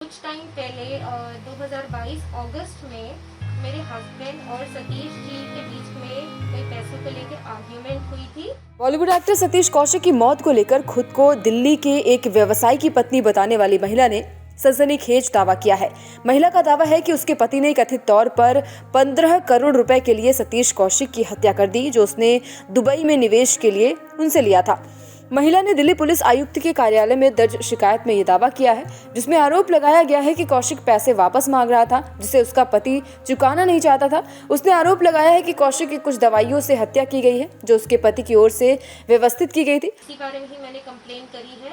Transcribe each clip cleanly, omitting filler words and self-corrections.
कुछ टाइम पहले 2022 अगस्त में मेरे हस्बैंड और सतीश जी के बीच में कोई पैसों को लेकर आर्ग्यूमेंट हुई थी। बॉलीवुड एक्टर सतीश कौशिक की मौत को लेकर खुद को दिल्ली के एक व्यवसायी की पत्नी बताने वाली महिला ने सनसनीखेज दावा किया है। महिला का दावा है कि उसके पति ने कथित तौर पर 15 करोड़ रुपए के लिए सतीश कौशिक की हत्या कर दी, जो उसने दुबई में निवेश के लिए उनसे लिया था। महिला ने दिल्ली पुलिस आयुक्त के कार्यालय में दर्ज शिकायत में ये दावा किया है, जिसमें आरोप लगाया गया है कि कौशिक पैसे वापस मांग रहा था, जिसे उसका पति चुकाना नहीं चाहता था। उसने आरोप लगाया है कि कौशिक की कुछ दवाइयों से हत्या की गई है, जो उसके पति की ओर से व्यवस्थित की गई थी। इसी बारे में ही मैंने कंप्लेन करी है,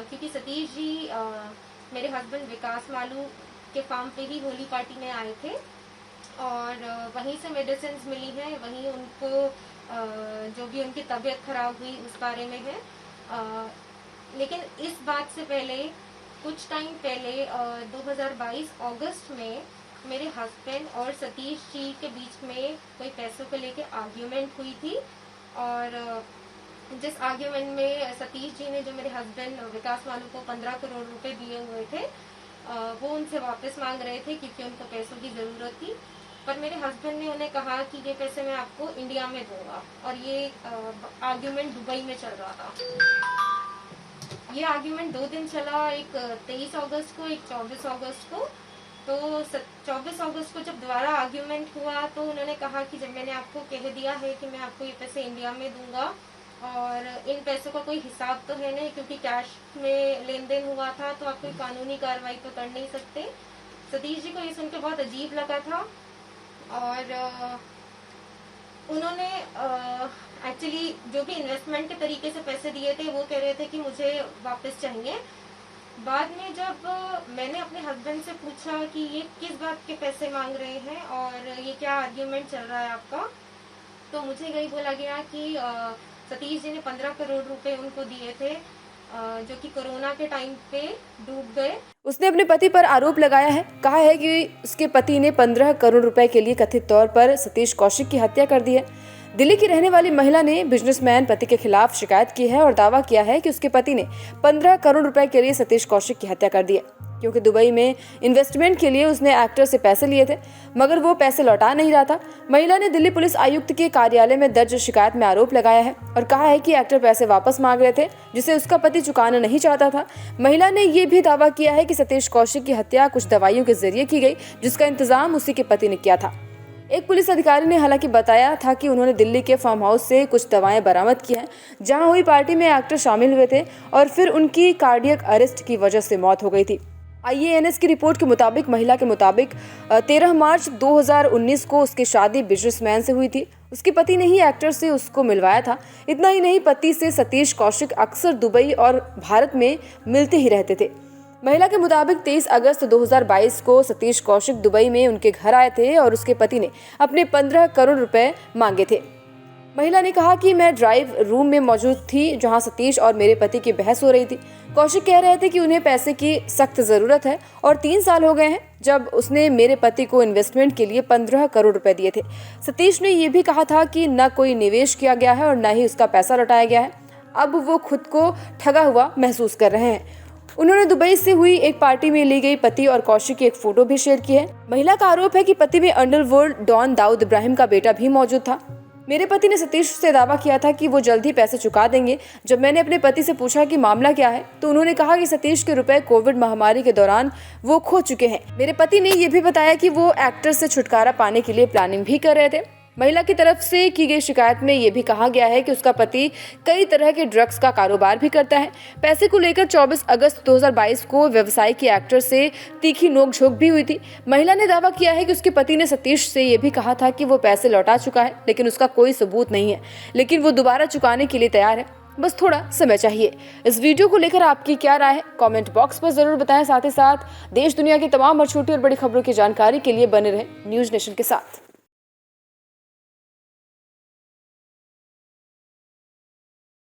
क्योंकि सतीश जी मेरे हस्बैंड विकास मालू के फार्म पे ही होली पार्टी में आए थे और वहीं से मेडिसिन मिली है, वहीं उनको जो भी उनकी तबीयत खराब हुई उस बारे में है। लेकिन इस बात से पहले कुछ टाइम पहले 2022 अगस्त में मेरे हस्बैंड और सतीश जी के बीच में कोई पैसों को लेकर आर्ग्यूमेंट हुई थी और जिस आर्ग्यूमेंट में सतीश जी ने जो मेरे हस्बैंड विकास मालू को 15 करोड़ रुपए दिए हुए थे, वो उनसे वापस मांग रहे थे क्योंकि उनको पैसों की ज़रूरत थी। पर मेरे हस्बैंड ने उन्हें कहा कि ये पैसे मैं आपको इंडिया में दूंगा और ये आर्ग्यूमेंट दुबई में चल रहा था। ये आर्ग्यूमेंट 2 दिन चला, एक 23 अगस्त को, एक 24 अगस्त को। तो 24 अगस्त को जब दोबारा आर्ग्यूमेंट हुआ तो उन्होंने कहा कि जब मैंने आपको कह दिया है कि मैं आपको ये पैसे इंडिया में दूंगा और इन पैसों का कोई हिसाब तो है नहीं क्योंकि कैश में लेन देन हुआ था, तो आप कोई कानूनी कार्रवाई तो कर नहीं सकते। सतीश जी को ये सुनकर बहुत अजीब लगा था और उन्होंने एक्चुअली जो भी इन्वेस्टमेंट के तरीके से पैसे दिए थे वो कह रहे थे कि मुझे वापस चाहिए। बाद में जब मैंने अपने हस्बैंड से पूछा कि ये किस बात के पैसे मांग रहे हैं और ये क्या आर्ग्यूमेंट चल रहा है आपका, तो मुझे यही बोला गया कि सतीश जी ने 15 करोड़ रुपए उनको दिए थे, जो कि कोरोना के टाइम पे डूब गए। उसने अपने पति पर आरोप लगाया है, कहा है कि उसके पति ने 15 करोड़ रुपए के लिए कथित तौर पर सतीश कौशिक की हत्या कर दी है। दिल्ली की रहने वाली महिला ने बिजनेसमैन पति के खिलाफ शिकायत की है और दावा किया है कि उसके पति ने 15 करोड़ रुपए के लिए सतीश कौशिक की हत्या कर दी है, क्योंकि दुबई में इन्वेस्टमेंट के लिए उसने एक्टर से पैसे लिए थे, मगर वो पैसे लौटा नहीं रहा था। महिला ने दिल्ली पुलिस आयुक्त के कार्यालय में दर्ज शिकायत में आरोप लगाया है और कहा है कि एक्टर पैसे वापस मांग रहे थे, जिसे उसका पति चुकाना नहीं चाहता था। महिला ने ये भी दावा किया है कि सतीश कौशिक की हत्या कुछ दवाइयों के जरिए की गई, जिसका इंतजाम उसी के पति ने किया था। एक पुलिस अधिकारी ने हालांकि बताया था कि उन्होंने दिल्ली के फार्म हाउस से कुछ दवाएं बरामद की हैं, जहां हुई पार्टी में एक्टर शामिल हुए थे और फिर उनकी कार्डियक अरेस्ट की वजह से मौत हो गई थी। IANS की रिपोर्ट के मुताबिक महिला के मुताबिक 13 मार्च 2019 को उसकी शादी बिजनेसमैन से हुई थी। उसके पति ने ही एक्टर से उसको मिलवाया था। इतना ही नहीं, पति से सतीश कौशिक अक्सर दुबई और भारत में मिलते ही रहते थे। महिला के मुताबिक 23 अगस्त 2022 को सतीश कौशिक दुबई में उनके घर आए थे और उसके पति ने अपने 15 करोड़ रुपए मांगे थे। महिला ने कहा कि मैं ड्राइव रूम में मौजूद थी, जहां सतीश और मेरे पति की बहस हो रही थी। कौशिक कह रहे थे कि उन्हें पैसे की सख्त जरूरत है और 3 साल हो गए हैं जब उसने मेरे पति को इन्वेस्टमेंट के लिए 15 करोड़ रुपए दिए थे। सतीश ने यह भी कहा था कि न कोई निवेश किया गया है और न ही उसका पैसा लौटाया गया है। अब वो खुद को ठगा हुआ महसूस कर रहे हैं। उन्होंने दुबई से हुई एक पार्टी में ली गई पति और कौशिक की एक फोटो भी शेयर की है। महिला का आरोप है कि पति में अंडरवर्ल्ड डॉन दाऊद इब्राहिम का बेटा भी मौजूद था। मेरे पति ने सतीश से दावा किया था कि वो जल्द ही पैसे चुका देंगे। जब मैंने अपने पति से पूछा कि मामला क्या है, तो उन्होंने कहा कि सतीश के रुपए कोविड महामारी के दौरान वो खो चुके हैं। मेरे पति ने ये भी बताया कि वो एक्टर से छुटकारा पाने के लिए प्लानिंग भी कर रहे थे। महिला की तरफ से की गई शिकायत में ये भी कहा गया है कि उसका पति कई तरह के ड्रग्स का कारोबार भी करता है। पैसे को लेकर 24 अगस्त 2022 को व्यवसाय के एक्टर से तीखी नोकझोंक भी हुई थी। महिला ने दावा किया है कि उसके पति ने सतीश से ये भी कहा था कि वो पैसे लौटा चुका है, लेकिन उसका कोई सबूत नहीं है, लेकिन वो दोबारा चुकाने के लिए तैयार है, बस थोड़ा समय चाहिए। इस वीडियो को लेकर आपकी क्या राय है, कमेंट बॉक्स पर जरूर बताएं। साथ ही साथ देश दुनिया की तमाम और छोटी और बड़ी खबरों की जानकारी के लिए बने रहें न्यूज नेशन के साथ।